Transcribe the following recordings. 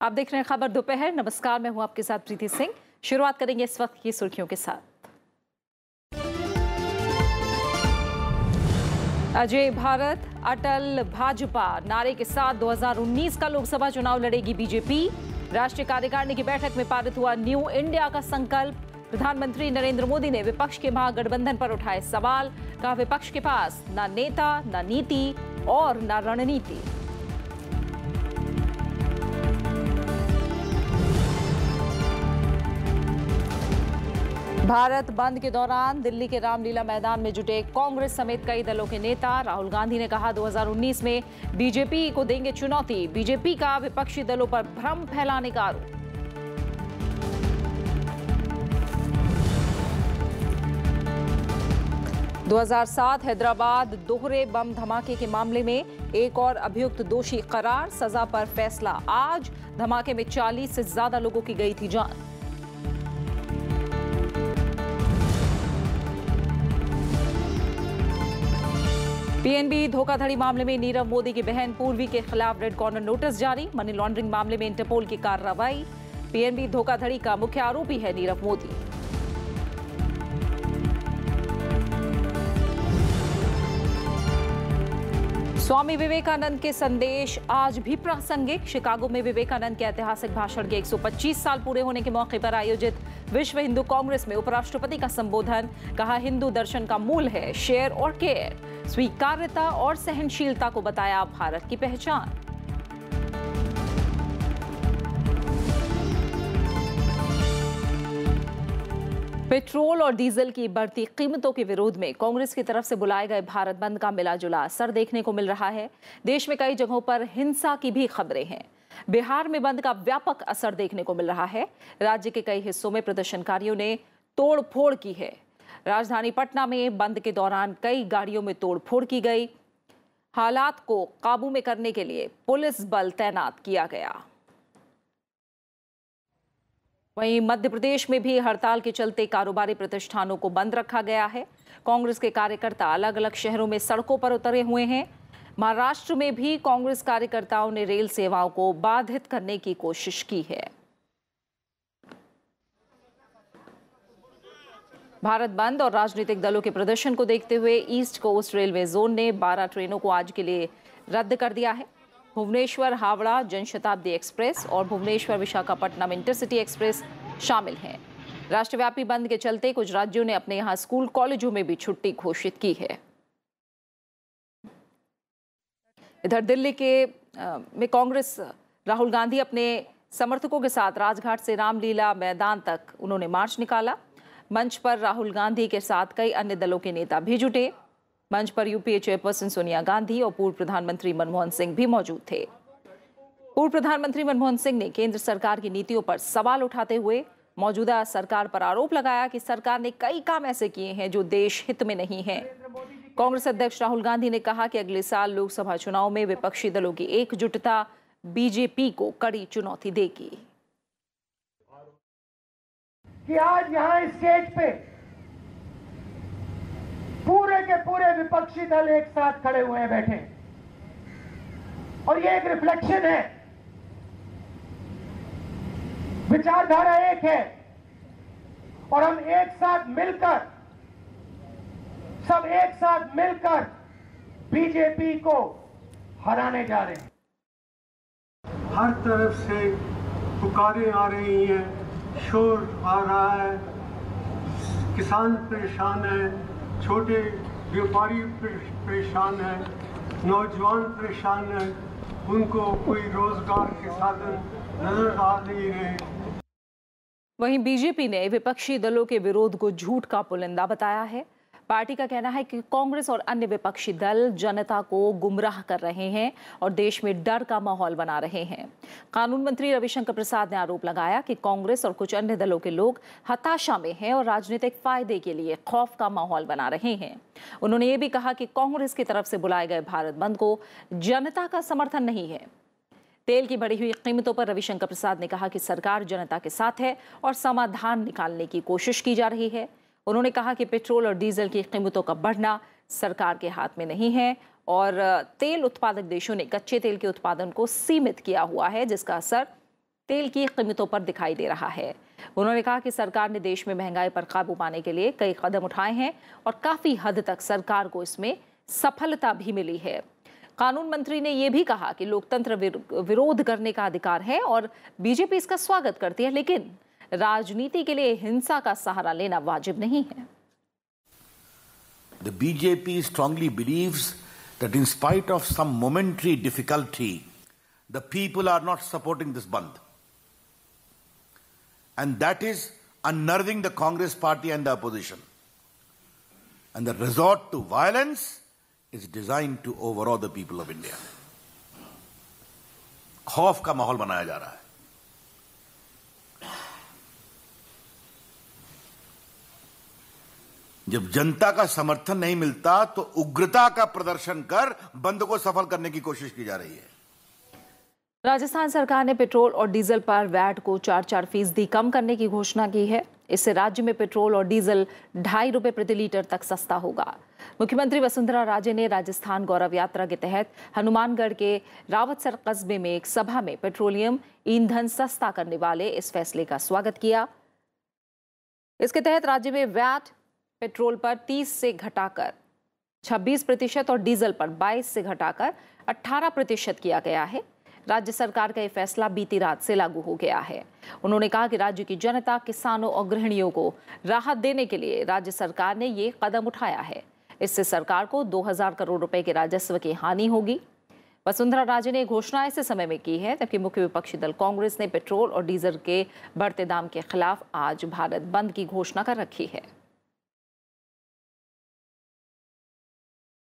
आप देख रहे हैं खबर दोपहर। नमस्कार, मैं हूं आपके साथ प्रीति सिंह। शुरुआत करेंगे इस वक्त की सुर्खियों के साथ। अजय भारत अटल भाजपा नारे के साथ 2019 का लोकसभा चुनाव लड़ेगी बीजेपी। राष्ट्रीय कार्यकारिणी की बैठक में पारित हुआ न्यू इंडिया का संकल्प। प्रधानमंत्री नरेंद्र मोदी ने विपक्ष के महागठबंधन पर उठाए सवाल। कहा, विपक्ष के पास न नेता, न नीति और न रणनीति। भारत बंद के दौरान दिल्ली के रामलीला मैदान में जुटे कांग्रेस समेत कई दलों के नेता। राहुल गांधी ने कहा, 2019 में बीजेपी को देंगे चुनौती। बीजेपी का विपक्षी दलों पर भ्रम फैलाने का आरोप। – 2007 हैदराबाद दोहरे बम धमाके के मामले में एक और अभियुक्त दोषी करार। सजा पर फैसला आज। धमाके में 40 से ज्यादा लोगों की गई थी जान। पीएनबी धोखाधड़ी मामले में नीरव मोदी की बहन पूर्वी के खिलाफ रेड कॉर्नर नोटिस जारी। मनी लॉन्ड्रिंग मामले में इंटरपोल की कार्रवाई। पीएनबी धोखाधड़ी का मुख्य आरोपी है नीरव मोदी। स्वामी विवेकानंद के संदेश आज भी प्रासंगिक। शिकागो में विवेकानंद के ऐतिहासिक भाषण के 125 साल पूरे होने के मौके पर आयोजित विश्व हिंदू कांग्रेस में उपराष्ट्रपति का संबोधन। कहा, हिंदू दर्शन का मूल है शेयर और केयर। स्वीकार्यता और सहनशीलता को बताया भारत की पहचान। पेट्रोल और डीजल की बढ़ती कीमतों के विरोध में कांग्रेस की तरफ से बुलाए गए भारत बंद का मिला-जुला असर देखने को मिल रहा है। देश में कई जगहों पर हिंसा की भी खबरें हैं। बिहार में बंद का व्यापक असर देखने को मिल रहा है। राज्य के कई हिस्सों में प्रदर्शनकारियों ने तोड़फोड़ की है। राजधानी पटना में बंद के दौरान कई गाड़ियों में तोड़फोड़ की गई। हालात को काबू में करने के लिए पुलिस बल तैनात किया गया। वहीं मध्य प्रदेश में भी हड़ताल के चलते कारोबारी प्रतिष्ठानों को बंद रखा गया है। कांग्रेस के कार्यकर्ता अलग अलग शहरों में सड़कों पर उतरे हुए हैं। महाराष्ट्र में भी कांग्रेस कार्यकर्ताओं ने रेल सेवाओं को बाधित करने की कोशिश की है। भारत बंद और राजनीतिक दलों के प्रदर्शन को देखते हुए ईस्ट कोस्ट रेलवे जोन ने 12 ट्रेनों को आज के लिए रद्द कर दिया है। भुवनेश्वर हावड़ा जनशताब्दी एक्सप्रेस और भुवनेश्वर विशाखापट्टनम इंटरसिटी एक्सप्रेस शामिल हैं। राष्ट्रव्यापी बंद के चलते कुछ राज्यों ने अपने यहां स्कूल कॉलेजों में भी छुट्टी घोषित की है। इधर दिल्ली में कांग्रेस राहुल गांधी अपने समर्थकों के साथ राजघाट से रामलीला मैदान तक उन्होंने मार्च निकाला। मंच पर राहुल गांधी के साथ कई अन्य दलों के नेता भी जुटे। मंच पर यूपीए चेयरपर्सन सोनिया गांधी और पूर्व प्रधानमंत्री मनमोहन सिंह भी मौजूद थे। पूर्व प्रधानमंत्री मनमोहन सिंह ने केंद्र सरकार की नीतियों पर सवाल उठाते हुए मौजूदा सरकार पर आरोप लगाया कि सरकार ने कई काम ऐसे किए हैं जो देश हित में नहीं हैं। कांग्रेस अध्यक्ष राहुल गांधी ने कहा कि अगले साल लोकसभा चुनाव में विपक्षी दलों की एकजुटता बीजेपी को कड़ी चुनौती देगी। कि आज यहां स्टेज पे पूरे के पूरे विपक्षी दल एक साथ खड़े हुए हैं, बैठे, और ये एक रिफ्लेक्शन है। विचारधारा एक है और हम एक साथ मिलकर, सब एक साथ मिलकर बीजेपी को हराने जा रहे हैं। हर तरफ से पुकारें आ रही हैं, शोर आ रहा है, किसान परेशान है, छोटे व्यापारी परेशान है, नौजवान परेशान है, उनको कोई रोजगार के साधन नजर आ नहीं रहे। वहीं बीजेपी ने विपक्षी दलों के विरोध को झूठ का पुलिंदा बताया है। पार्टी का कहना है कि कांग्रेस और अन्य विपक्षी दल जनता को गुमराह कर रहे हैं और देश में डर का माहौल बना रहे हैं। कानून मंत्री रविशंकर प्रसाद ने आरोप लगाया कि कांग्रेस और कुछ अन्य दलों के लोग हताशा में हैं और राजनीतिक फायदे के लिए खौफ का माहौल बना रहे हैं। उन्होंने ये भी कहा कि कांग्रेस की तरफ से बुलाए गए भारत बंद को जनता का समर्थन नहीं है। तेल की बढ़ी हुई कीमतों पर रविशंकर प्रसाद ने कहा कि सरकार जनता के साथ है और समाधान निकालने की कोशिश की जा रही है। उन्होंने कहा कि पेट्रोल और डीजल की कीमतों का बढ़ना सरकार के हाथ में नहीं है और तेल उत्पादक देशों ने कच्चे तेल के उत्पादन को सीमित किया हुआ है, जिसका असर तेल की कीमतों पर दिखाई दे रहा है। उन्होंने कहा कि सरकार ने देश में महंगाई पर काबू पाने के लिए कई कदम उठाए हैं और काफी हद तक सरकार को इसमें सफलता भी मिली है। कानून मंत्री ने यह भी कहा कि लोकतंत्र विरोध करने का अधिकार है और बीजेपी इसका स्वागत करती है, लेकिन राजनीति के लिए हिंसा का सहारा लेना वाजिब नहीं है। The BJP strongly believes that in spite of some momentary difficulty, the people are not supporting this Bandh. And that is unnerving the Congress party and the opposition. And the resort to violence is designed to overawe the people of India. खौफ का माहौल बनाया जा रहा है। जब जनता का समर्थन नहीं मिलता तो उग्रता का प्रदर्शन कर बंद को सफल करने की कोशिश की जा रही है। राजस्थान सरकार ने पेट्रोल और डीजल पर वैट को 4% कम करने की घोषणा की है। इससे राज्य में पेट्रोल और डीजल 2.5 रुपए प्रति लीटर तक सस्ता होगा। मुख्यमंत्री वसुंधरा राजे ने राजस्थान गौरव यात्रा के तहत हनुमानगढ़ के रावतसर कस्बे में एक सभा में पेट्रोलियम ईंधन सस्ता करने वाले इस फैसले का स्वागत किया। इसके तहत राज्य में वैट पेट्रोल पर 30 से घटाकर 26% और डीजल पर 22 से घटाकर 18% किया गया है। राज्य सरकार का यह फैसला बीती रात से लागू हो गया है। उन्होंने कहा कि राज्य की जनता, किसानों और गृहिणियों को राहत देने के लिए राज्य सरकार ने ये कदम उठाया है। इससे सरकार को 2000 करोड़ रुपए के राजस्व की हानि होगी। वसुंधरा राजे ने घोषणा ऐसे समय में की है जबकि मुख्य विपक्षी दल कांग्रेस ने पेट्रोल और डीजल के बढ़ते दाम के खिलाफ आज भारत बंद की घोषणा कर रखी है।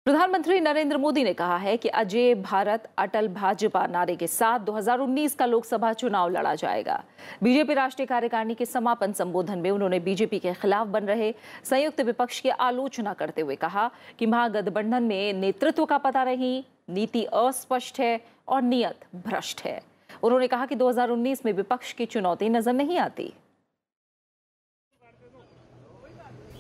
प्रधानमंत्री नरेंद्र मोदी ने कहा है कि अजय भारत अटल भाजपा नारे के साथ 2019 का लोकसभा चुनाव लड़ा जाएगा। बीजेपी राष्ट्रीय कार्यकारिणी के समापन संबोधन में उन्होंने बीजेपी के खिलाफ बन रहे संयुक्त विपक्ष की आलोचना करते हुए कहा कि महागठबंधन में नेतृत्व का पता नहीं, नीति अस्पष्ट है और नियत भ्रष्ट है। उन्होंने कहा कि 2019 में विपक्ष की चुनौती नजर नहीं आती।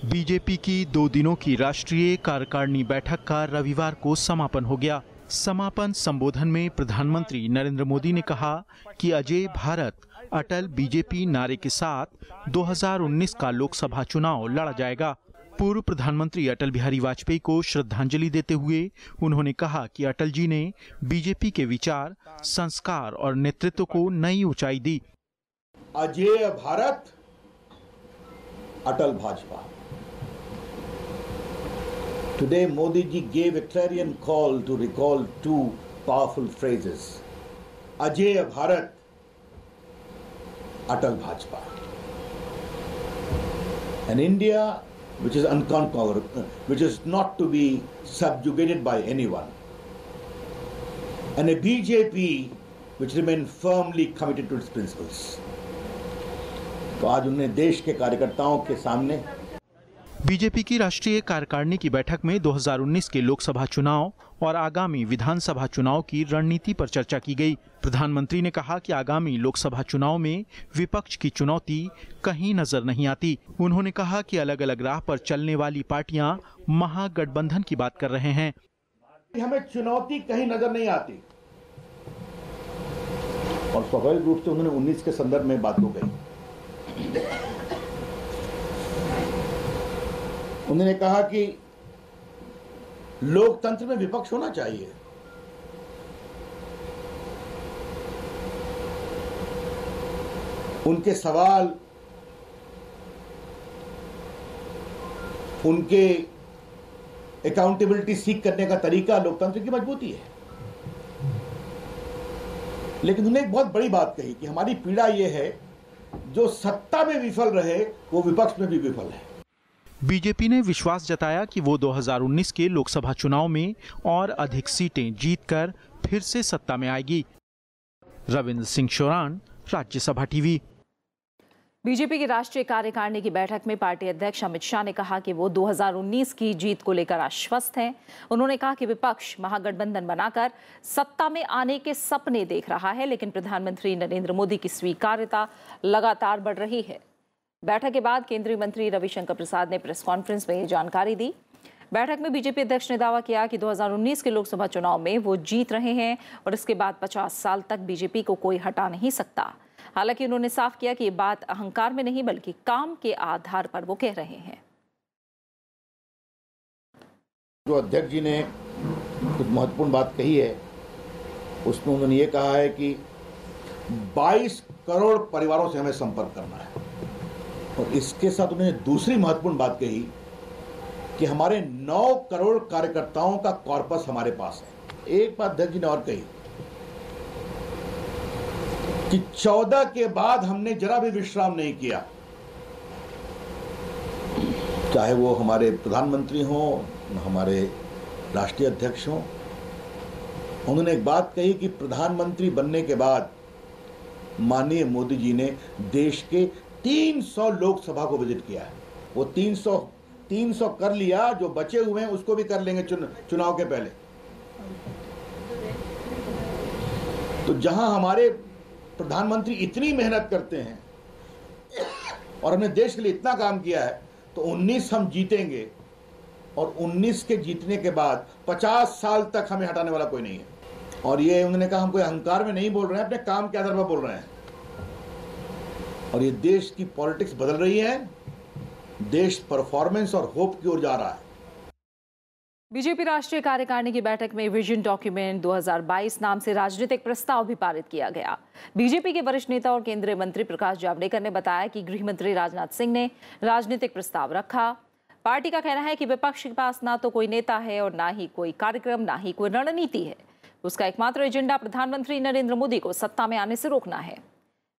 बीजेपी की 2 दिनों की राष्ट्रीय कार्यकारिणी बैठक का रविवार को समापन हो गया। समापन संबोधन में प्रधानमंत्री नरेंद्र मोदी ने कहा कि अजय भारत अटल बीजेपी नारे के साथ 2019 का लोकसभा चुनाव लड़ा जाएगा। पूर्व प्रधानमंत्री अटल बिहारी वाजपेयी को श्रद्धांजलि देते हुए उन्होंने कहा कि अटल जी ने बीजेपी के विचार, संस्कार और नेतृत्व को नई ऊंचाई दी। अजय भारत अटल Bhajpa. Today, Modi ji gave a clarion call to recall 2 powerful phrases: Ajay Bharat, Atal Bhajpa. An India which is unconquered, which is not to be subjugated by anyone, and a BJP which remains firmly committed to its principles. तो आज उन्हें देश के कार्यकर्ताओं के सामने BJP की राष्ट्रीय कार्यकारिणी की बैठक में 2019 के लोकसभा चुनाव और आगामी विधानसभा चुनाव की रणनीति पर चर्चा की गई। प्रधानमंत्री ने कहा कि आगामी लोकसभा चुनाव में विपक्ष की चुनौती कहीं नजर नहीं आती। उन्होंने कहा कि अलग अलग राह पर चलने वाली पार्टियां महागठबंधन की बात कर रहे हैं। हमें चुनौती कहीं नजर नहीं आती और स्वाभाविक रूप से उन्होंने 19 के संदर्भ में बात हो गई। उन्होंने कहा कि लोकतंत्र में विपक्ष होना चाहिए। उनके सवाल, उनके अकाउंटेबिलिटी सीख करने का तरीका लोकतंत्र की मजबूती है। लेकिन उन्होंने एक बहुत बड़ी बात कही कि हमारी पीड़ा यह है जो सत्ता में विफल रहे वो विपक्ष में भी विफल है। बीजेपी ने विश्वास जताया कि वो 2019 के लोकसभा चुनाव में और अधिक सीटें जीतकर फिर से सत्ता में आएगी। रविंद्र सिंह शोरान, राज्यसभा टीवी। बीजेपी की राष्ट्रीय कार्यकारिणी की बैठक में पार्टी अध्यक्ष अमित शाह ने कहा कि वो 2019 की जीत को लेकर आश्वस्त हैं। उन्होंने कहा कि विपक्ष महागठबंधन बनाकर सत्ता में आने के सपने देख रहा है, लेकिन प्रधानमंत्री नरेंद्र मोदी की स्वीकार्यता लगातार बढ़ रही है। बैठक के बाद केंद्रीय मंत्री रविशंकर प्रसाद ने प्रेस कॉन्फ्रेंस में ये जानकारी दी। बैठक में बीजेपी अध्यक्ष ने दावा किया कि 2019 के लोकसभा चुनाव में वो जीत रहे हैं और इसके बाद 50 साल तक बीजेपी को कोई हटा नहीं सकता। हालांकि उन्होंने साफ किया कि ये बात अहंकार में नहीं बल्कि काम के आधार पर वो कह रहे हैं। जो अध्यक्ष जी ने कुछ महत्वपूर्ण बात कही है, उसमें उन्होंने ये कहा है कि 22 करोड़ परिवारों से हमें संपर्क करना है, और इसके साथ उन्होंने दूसरी महत्वपूर्ण बात कही कि हमारे 9 करोड़ कार्यकर्ताओं का कॉर्पस हमारे पास है। एक बात अध्यक्ष जी ने और कही कि 14 के बाद हमने जरा भी विश्राम नहीं किया, चाहे वो हमारे प्रधानमंत्री हों, हमारे राष्ट्रीय अध्यक्ष हों। उन्होंने एक बात कही कि प्रधानमंत्री बनने के बाद माननीय मोदी जी ने देश के 300 लोकसभा को विजिट किया है। वो 300 कर लिया, जो बचे हुए हैं उसको भी कर लेंगे चुनाव के पहले। तो जहां हमारे प्रधानमंत्री इतनी मेहनत करते हैं और हमने देश के लिए इतना काम किया है, तो 19 हम जीतेंगे, और 19 के जीतने के बाद 50 साल तक हमें हटाने वाला कोई नहीं है। और ये उन्होंने कहा हम कोई अहंकार में नहीं बोल रहे हैं, अपने काम के आधार पर बोल रहे हैं। और ये देश की पॉलिटिक्स बदल रही है, देश परफॉर्मेंस और होप की ओर जा रहा है। बीजेपी राष्ट्रीय कार्यकारिणी की बैठक में विजन डॉक्यूमेंट 2022 नाम से राजनीतिक प्रस्ताव भी पारित किया गया। बीजेपी के वरिष्ठ नेता और केंद्रीय मंत्री प्रकाश जावड़ेकर ने बताया कि गृह मंत्री राजनाथ सिंह ने राजनीतिक प्रस्ताव रखा। पार्टी का कहना है कि विपक्ष के पास ना तो कोई नेता है और ना ही कोई कार्यक्रम, ना ही कोई रणनीति है। उसका एकमात्र एजेंडा प्रधानमंत्री नरेंद्र मोदी को सत्ता में आने से रोकना है।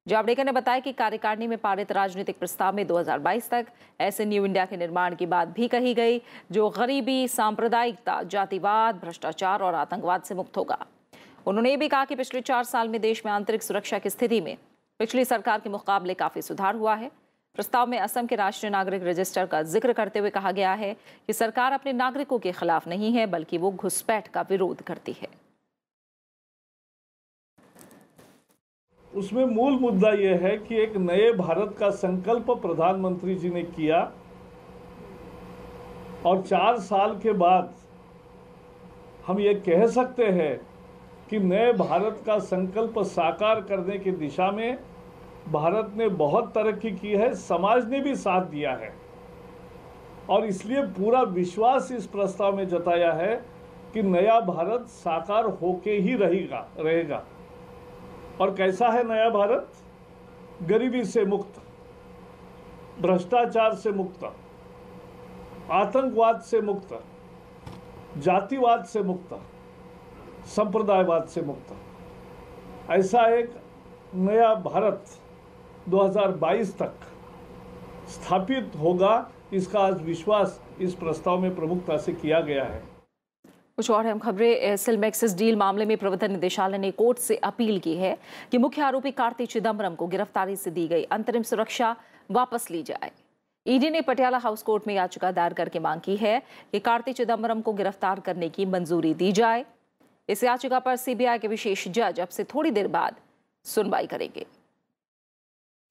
जावड़ेकर ने बताया कि कार्यकारिणी में पारित राजनीतिक प्रस्ताव में 2022 तक ऐसे न्यू इंडिया के निर्माण की बात भी कही गई जो गरीबी, सांप्रदायिकता, जातिवाद, भ्रष्टाचार और आतंकवाद से मुक्त होगा। उन्होंने ये भी कहा कि पिछले 4 साल में देश में आंतरिक सुरक्षा की स्थिति में पिछली सरकार के मुकाबले काफी सुधार हुआ है। प्रस्ताव में असम के राष्ट्रीय नागरिक रजिस्टर का जिक्र करते हुए कहा गया है कि सरकार अपने नागरिकों के खिलाफ नहीं है, बल्कि वो घुसपैठ का विरोध करती है। उसमें मूल मुद्दा यह है कि एक नए भारत का संकल्प प्रधानमंत्री जी ने किया, और 4 साल के बाद हम ये कह सकते हैं कि नए भारत का संकल्प साकार करने की दिशा में भारत ने बहुत तरक्की की है, समाज ने भी साथ दिया है, और इसलिए पूरा विश्वास इस प्रस्ताव में जताया है कि नया भारत साकार होके ही रहेगा। और कैसा है नया भारत? गरीबी से मुक्त, भ्रष्टाचार से मुक्त, आतंकवाद से मुक्त, जातिवाद से मुक्त, संप्रदायवाद से मुक्त, ऐसा एक नया भारत 2022 तक स्थापित होगा। इसका आज विश्वास इस प्रस्ताव में प्रमुखता से किया गया है। कुछ और अहम खबरें। सिलमेक्सिस डील मामले में प्रवर्तन निदेशालय ने कोर्ट से अपील की है कि मुख्य आरोपी कार्ति चिदम्बरम को गिरफ्तारी से दी गई अंतरिम सुरक्षा वापस ली जाए। ईडी ने पटियाला हाउस कोर्ट में याचिका दायर करके मांग की है कि कार्ति चिदम्बरम को गिरफ्तार करने की मंजूरी दी जाए। इस याचिका पर सीबीआई के विशेष जज अब से थोड़ी देर बाद सुनवाई करेंगे।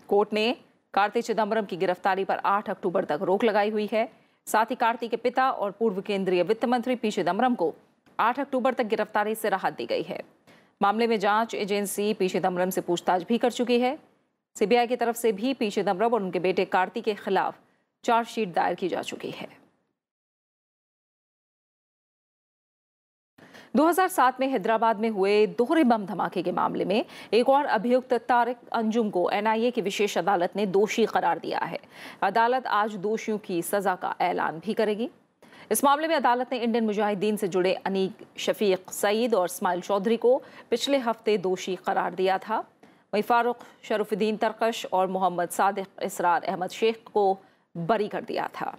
कोर्ट ने कार्ति चिदम्बरम की गिरफ्तारी पर 8 अक्टूबर तक रोक लगाई हुई है। साथ ही कार्ति के पिता और पूर्व केंद्रीय वित्त मंत्री पी चिदम्बरम को 8 अक्टूबर तक गिरफ्तारी से राहत दी गई है। मामले में जांच एजेंसी पी चिदम्बरम से पूछताछ भी कर चुकी है। सीबीआई की तरफ से भी पी चिदम्बरम और उनके बेटे कार्ति के खिलाफ चार्जशीट दायर की जा चुकी है। 2007 में हैदराबाद में हुए दोहरे बम धमाके के मामले में एक और अभियुक्त तारिक अंजुम को एनआईए की विशेष अदालत ने दोषी करार दिया है। अदालत आज दोषियों की सजा का ऐलान भी करेगी। इस मामले में अदालत ने इंडियन मुजाहिदीन से जुड़े अनीक, शफीक सईद और इस्माइल चौधरी को पिछले हफ्ते दोषी करार दिया था। वहीं फारूक शरफुद्दीन तरकश और मोहम्मद सादिक इसरार अहमद शेख को बरी कर दिया था।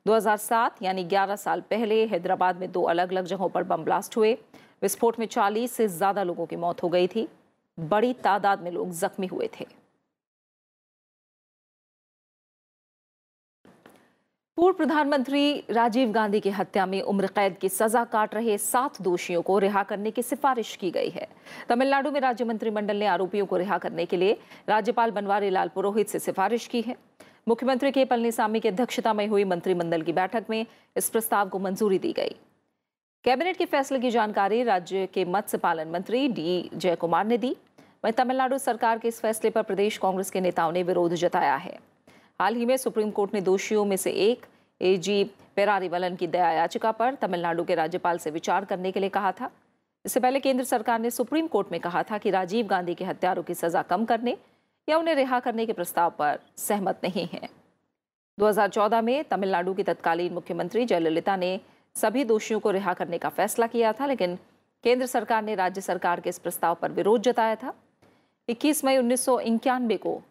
2007 यानी 11 साल पहले हैदराबाद में 2 अलग अलग जगहों पर बम ब्लास्ट हुए। विस्फोट में 40 से ज्यादा लोगों की मौत हो गई थी। बड़ी तादाद में लोग जख्मी हुए थे। पूर्व प्रधानमंत्री राजीव गांधी की हत्या में उम्र कैद की सजा काट रहे 7 दोषियों को रिहा करने की सिफारिश की गई है। तमिलनाडु में राज्य मंत्रिमंडल ने आरोपियों को रिहा करने के लिए राज्यपाल बनवारी लाल पुरोहित से सिफारिश की है। मुख्यमंत्री के पलनीसामी की अध्यक्षता में हुई मंत्रिमंडल की बैठक में इस प्रस्ताव को मंजूरी दी गई। कैबिनेट के फैसले की जानकारी राज्य के मत्स्य पालन मंत्री डी जयकुमार ने दी। वहीं तमिलनाडु सरकार के इस फैसले पर प्रदेश कांग्रेस के नेताओं ने विरोध जताया है। हाल ही में सुप्रीम कोर्ट ने दोषियों में से एक एजी पेरारीवलन की दया याचिका पर तमिलनाडु के राज्यपाल से विचार करने के लिए कहा था। इससे पहले केंद्र सरकार ने सुप्रीम कोर्ट में कहा था कि राजीव गांधी के हत्यारों की सजा कम करने या उन्हें रिहा करने के प्रस्ताव पर सहमत नहीं है। 2014 में तमिलनाडु की तत्कालीन मुख्यमंत्री जयललिता ने सभी दोषियों को रिहा करने का फैसला किया था, लेकिन केंद्र सरकार ने राज्य सरकार के इस प्रस्ताव पर विरोध जताया था। 21 मई 1991 को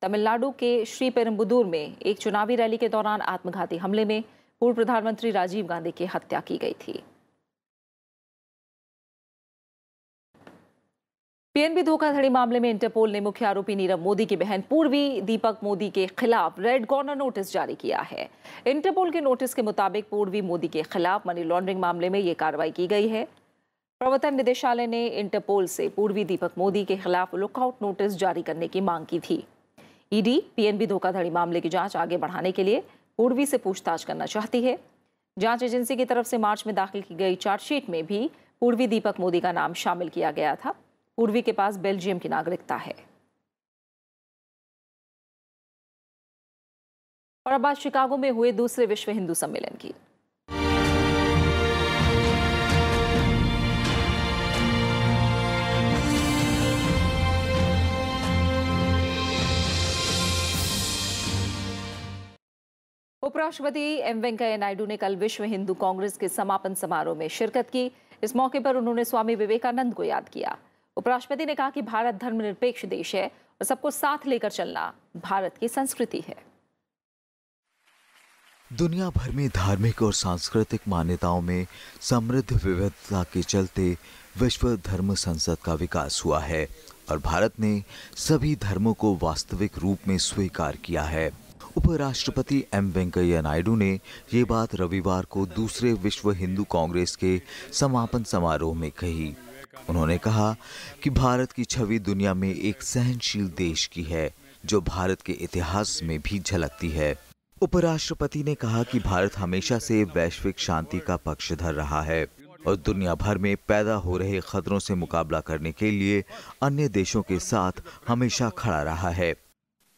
तमिलनाडु के श्रीपेरुम्बदूर में एक चुनावी रैली के दौरान आत्मघाती हमले में पूर्व प्रधानमंत्री राजीव गांधी की हत्या की गई थी। पीएनबी धोखाधड़ी मामले में इंटरपोल ने मुख्य आरोपी नीरव मोदी की बहन पूर्वी दीपक मोदी के खिलाफ रेड कॉर्नर नोटिस जारी किया है। इंटरपोल के नोटिस के मुताबिक पूर्वी मोदी के खिलाफ मनी लॉन्ड्रिंग मामले में ये कार्रवाई की गई है। प्रवर्तन निदेशालय ने इंटरपोल से पूर्वी दीपक मोदी के खिलाफ लुकआउट नोटिस जारी करने की मांग की थी। ईडी पीएनबी धोखाधड़ी मामले की जांच आगे बढ़ाने के लिए पूर्वी से पूछताछ करना चाहती है। जांच एजेंसी की तरफ से मार्च में दाखिल की गई चार्जशीट में भी पूर्वी दीपक मोदी का नाम शामिल किया गया था। पूर्वी के पास बेल्जियम की नागरिकता है। और अब बात शिकागो में हुए दूसरे विश्व हिंदू सम्मेलन की। उपराष्ट्रपति एम वेंकैया नायडू ने कल विश्व हिंदू कांग्रेस के समापन समारोह में शिरकत की। इस मौके पर उन्होंने स्वामी विवेकानंद को याद किया। उपराष्ट्रपति ने कहा कि भारत धर्मनिरपेक्ष देश है और सबको साथ लेकर चलना भारत की संस्कृति है। दुनिया भर में धार्मिक और सांस्कृतिक मान्यताओं में समृद्ध विविधता के चलते विश्व धर्म संसद का विकास हुआ है और भारत ने सभी धर्मों को वास्तविक रूप में स्वीकार किया है। उपराष्ट्रपति एम वेंकैया नायडू ने ये बात रविवार को दूसरे विश्व हिंदू कांग्रेस के समापन समारोह में कही। उन्होंने कहा कि भारत की छवि दुनिया में एक सहनशील देश की है, जो भारत के इतिहास में भी झलकती है। उपराष्ट्रपति ने कहा कि भारत हमेशा से वैश्विक शांति का पक्षधर रहा है और दुनिया भर में पैदा हो रहे खतरों से मुकाबला करने के लिए अन्य देशों के साथ हमेशा खड़ा रहा है।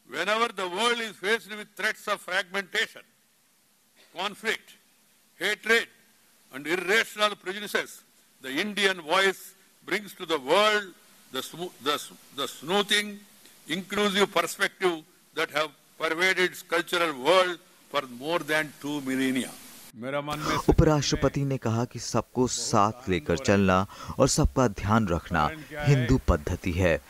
Whenever the world is faced with threats of fragmentation, conflict, hatred, and irrational prejudices, the Indian voice brings to the world the smoothing, inclusive perspective that have pervaded its cultural world for more than 2 millennia. उपराष्ट्रपति ने कहा कि सबको साथ लेकर चलना और सबका ध्यान रखना हिंदू पद्धति है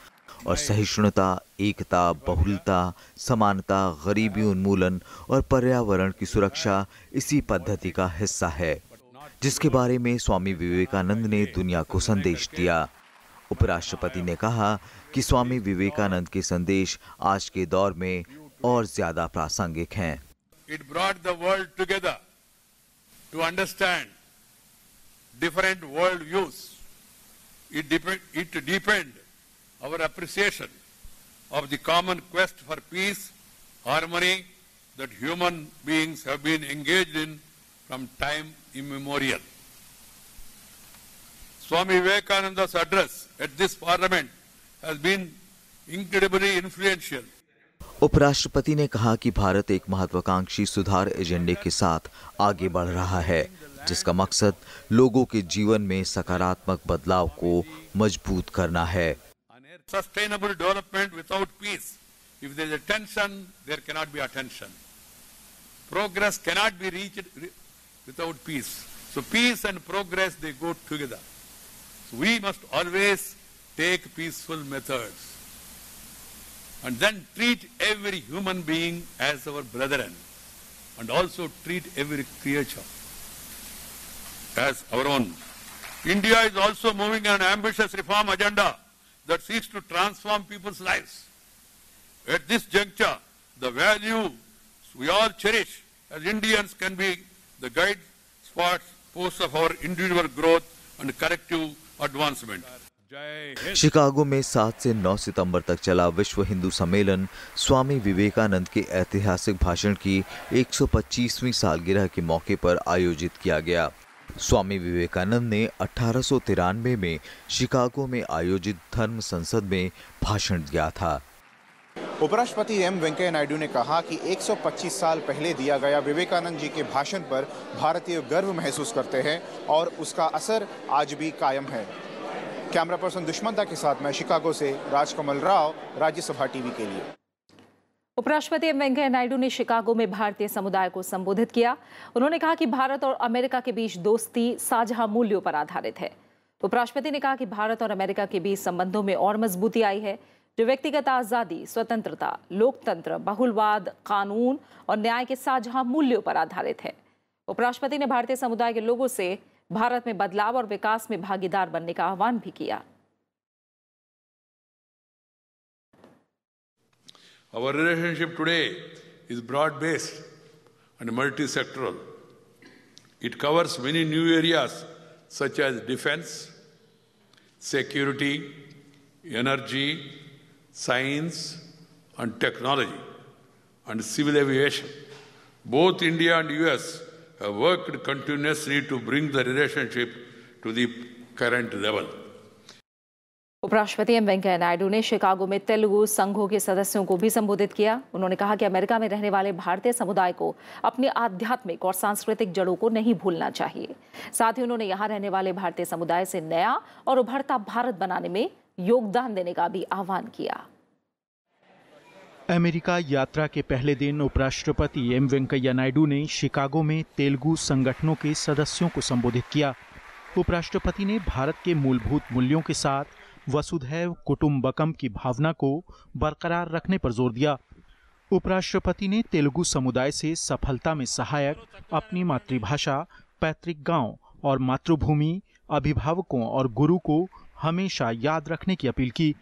और सहिष्णुता, एकता, बहुलता, समानता, गरीबी उन्मूलन और पर्यावरण की सुरक्षा इसी पद्धति का हिस्सा है, जिसके बारे में स्वामी विवेकानंद ने दुनिया को संदेश दिया। उपराष्ट्रपति ने कहा कि स्वामी विवेकानंद के संदेश आज के दौर में और ज्यादा प्रासंगिक हैं। It brought the world together to understand different world views. It deepened our appreciation of the common quest for peace, harmony that human beings have been engaged in from time immemorial. Swami Vivekananda's address at this parliament has been incredibly influential. उपराष्ट्रपति ने कहा कि भारत एक महत्वाकांक्षी सुधार एजेंडे के साथ आगे बढ़ रहा है, जिसका मकसद लोगों के जीवन में सकारात्मक बदलाव को मजबूत करना है। Sustainable development without peace. If there is a tension, there cannot be attention. Progress cannot be reached without peace. So peace and progress, they go together. So we must always take peaceful methods and then treat every human being as our brethren and also treat every creature as our own. India is also moving on an ambitious reform agenda that seeks to transform people's lives. At this juncture, the values we all cherish as Indians can be the guide spots, posts of our individual growth and collective advancement. Chicago में 7 से 9 सितंबर तक चला विश्व हिंदू सम्मेलन स्वामी विवेकानंद के ऐतिहासिक भाषण की 125वीं सालगिरह के मौके पर आयोजित किया गया। स्वामी विवेकानंद ने 1893 में शिकागो में आयोजित धर्म संसद में भाषण दिया था। उपराष्ट्रपति एम वेंकैया नायडू ने कहा कि 125 साल पहले दिया गया विवेकानंद जी के भाषण पर भारतीय गर्व महसूस करते हैं और उसका असर आज भी कायम है। कैमरा पर्सन दुष्मंता के साथ मैं शिकागो से राजकमल राव, राज्यसभा टीवी के लिए। उपराष्ट्रपति एम वेंकैया नायडू ने शिकागो में भारतीय समुदाय को संबोधित किया। उन्होंने कहा कि भारत और अमेरिका के बीच दोस्ती साझा मूल्यों पर आधारित है। उपराष्ट्रपति ने कहा कि भारत और अमेरिका के बीच संबंधों में और मजबूती आई है, जो व्यक्तिगत आजादी, स्वतंत्रता, लोकतंत्र, बहुलवाद, कानून और न्याय के साझा मूल्यों पर आधारित है। उपराष्ट्रपति ने भारतीय समुदाय के लोगों से भारत में बदलाव और विकास में भागीदार बनने का आह्वान भी किया। Our relationship today is broad-based and multi-sectoral. It covers many new areas such as defense, security, energy, science and technology, and civil aviation. Both India and US have worked continuously to bring the relationship to the current level. उपराष्ट्रपति M Venkaiah Naidu ने Chicago में तेलुगु संघों के सदस्यों को भी संबोधित किया। उन्होंने कहा कि अमेरिका में रहने वाले भारतीय समुदाय को अपनी आध्यात्मिक और सांस्कृतिक जड़ों को नहीं भूलना चाहिए। साथ ही उन्होंने यहाँ रहने वाले भारतीय समुदाय से नया और उभरता भारत बनाने में योगदान देने का भी आह्वान किया। अमेरिका यात्रा के पहले दिन उपराष्ट्रपति एम वेंकैया नायडू ने शिकागो में तेलुगु संगठनों के सदस्यों को संबोधित किया। उपराष्ट्रपति ने भारत के मूलभूत मूल्यों के साथ वसुधैव कुटुंबकम की भावना को बरकरार रखने पर जोर दिया। उपराष्ट्रपति ने तेलुगु समुदाय से सफलता में सहायक अपनी मातृभाषा, पैतृक गांव और मातृभूमि, अभिभावकों और गुरु को हमेशा याद रखने की अपील की।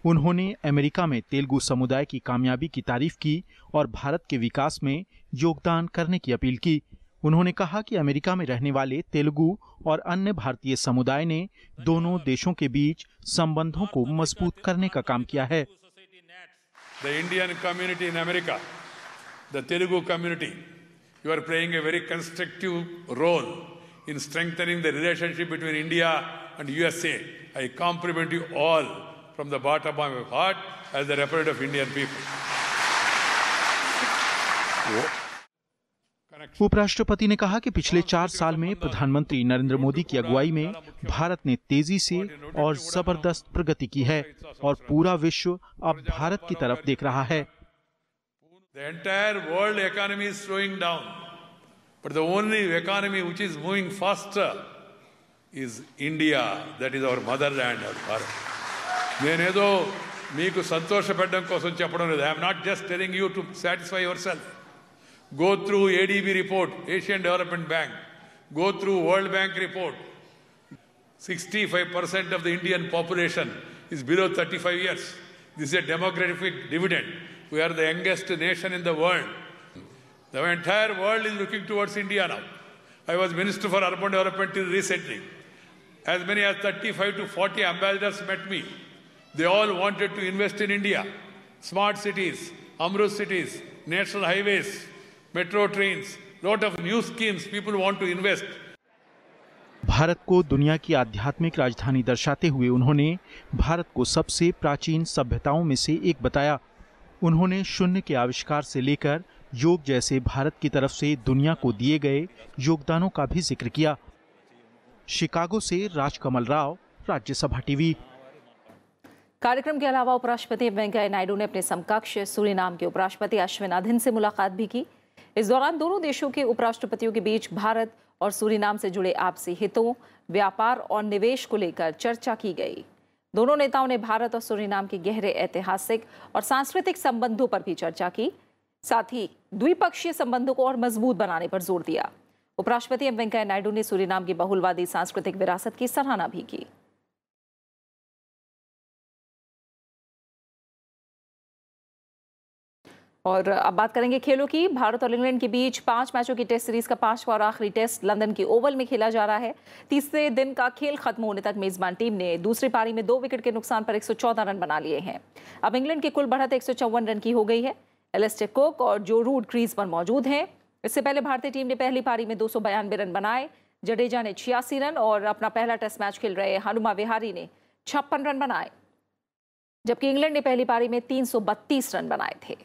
उन्होंने अमेरिका में तेलुगु समुदाय की कामयाबी की तारीफ की और भारत के विकास में योगदान करने की अपील की। उन्होंने कहा कि अमेरिका में रहने वाले तेलुगु और अन्य भारतीय समुदाय ने दोनों देशों के बीच संबंधों को मजबूत करने का काम किया है। The Indian community in America, the Telugu community, you are playing a very constructive role in strengthening the relationship between India and USA. I compliment you all from the bottom of my heart as the representative of Indian people. उपराष्ट्रपति ने कहा कि पिछले 4 साल में प्रधानमंत्री नरेंद्र मोदी की अगुवाई में भारत ने तेजी से और जबरदस्त प्रगति की है और पूरा विश्व अब भारत की तरफ देख रहा है। The entire world economy is slowing down, but the only economy which is moving faster is India. That is our motherland, our Bharat. నేనేదో మీకు సంతోషపెట్టడం కోసం చెప్పడం లేదు. I am not just telling you to satisfy yourself. Go through ADB report, Asian Development Bank. Go through World Bank report. 65% of the Indian population is below 35 years. This is a demographic dividend. We are the youngest nation in the world. The entire world is looking towards India now. I was Minister for Urban Development till recently. As many as 35 to 40 ambassadors met me. They all wanted to invest in India. Smart cities, Amrut cities, national highways, metro trains, lot of new schemes people want to invest. Bharat को दुनिया की आध्यात्मिक राजधानी दर्शाते हुए उन्होंने भारत को सबसे प्राचीन सभ्यताओं में से एक बताया। उन्होंने शून्य के आविष्कार से लेकर योग जैसे भारत की तरफ से दुनिया को दिए गए योगदानों का भी जिक्र किया। शिकागो से राजकमल राव, राज्यसभा टीवी। कार्यक्रम के अलावा उपराष्ट्रपति वेंकैया नायडू ने अपने समकक्ष सूरीनाम के उपराष्ट्रपति अश्विनाधिन से मुलाकात भी की। इस दौरान दोनों देशों के उपराष्ट्रपतियों के बीच भारत और सूरीनाम से जुड़े आपसी हितों, व्यापार और निवेश को लेकर चर्चा की गई। दोनों नेताओं ने भारत और सूरीनाम के गहरे ऐतिहासिक और सांस्कृतिक संबंधों पर भी चर्चा की। साथ ही द्विपक्षीय संबंधों को और मजबूत बनाने पर जोर दिया। उपराष्ट्रपति एम वेंकैया नायडू ने सूरीनाम की बहुलवादी सांस्कृतिक विरासत की सराहना भी की। और अब बात करेंगे खेलों की। भारत और इंग्लैंड के बीच 5 मैचों की टेस्ट सीरीज का 5वां और आखिरी टेस्ट लंदन के ओवल में खेला जा रहा है। तीसरे दिन का खेल खत्म होने तक मेजबान टीम ने दूसरी पारी में 2 विकेट के नुकसान पर 114 रन बना लिए हैं। अब इंग्लैंड की कुल बढ़त 154 रन की हो गई है। एलिस्टर कुक और जो रूट क्रीज पर मौजूद हैं। इससे पहले भारतीय टीम ने पहली पारी में 292 रन बनाए। जडेजा ने 86 रन और अपना पहला टेस्ट मैच खेल रहे हनुमा विहारी ने 56 रन बनाए, जबकि इंग्लैंड ने पहली पारी में 332 रन बनाए थे।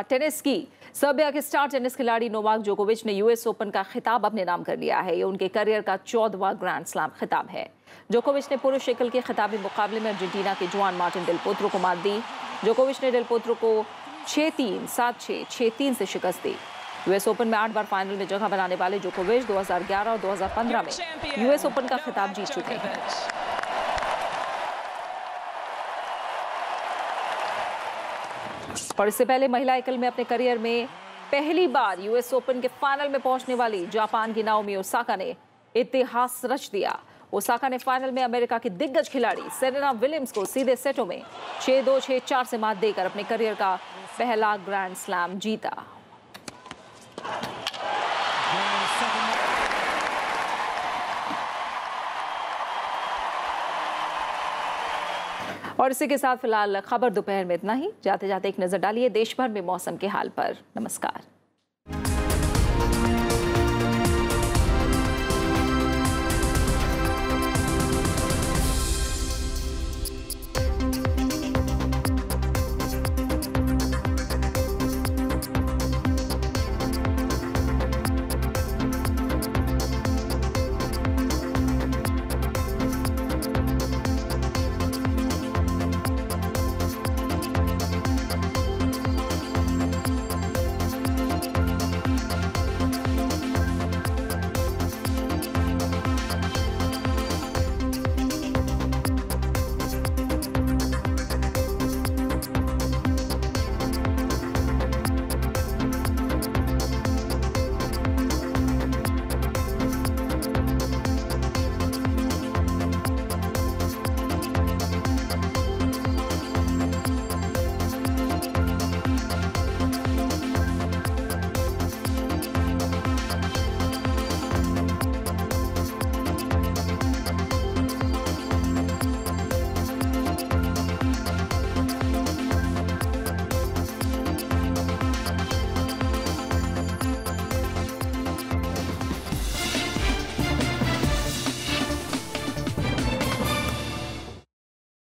टेनिस की सर्बिया के स्टार टेनिस खिलाड़ी नोवाक जोकोविच ने यूएस ओपन का खिताब अपने नाम कर लिया है। ये उनके करियर का 14वां ग्रैंड स्लैम खिताब है। जोकोविच ने पुरुष एकल के खिताबी मुकाबले में अर्जेंटीना के जुआन मार्टिन डेल पोत्रो को मात दी। जोकोविच ने डेल पोत्रो को 6-3, 7-6, 6-3 से शिकस्त दी। यूएस ओपन में 8 बार फाइनल में जगह बनाने वाले जोकोविच 2011 और 2015 में यूएस ओपन का खिताब जीत चुके हैं। और इससे पहले महिला एकल में अपने करियर में पहली बार यूएस ओपन के फाइनल में पहुंचने वाली जापान की नाओमी ओसाका ने इतिहास रच दिया। ओसाका ने फाइनल में अमेरिका की दिग्गज खिलाड़ी सेरेना विलियम्स को सीधे सेटों में 6-2, 6-4 से मात देकर अपने करियर का पहला ग्रैंड स्लैम जीता। और इसी के साथ फिलहाल खबर दोपहर में इतना ही। जाते जाते एक नजर डालिए देश भर में मौसम के हाल पर। नमस्कार।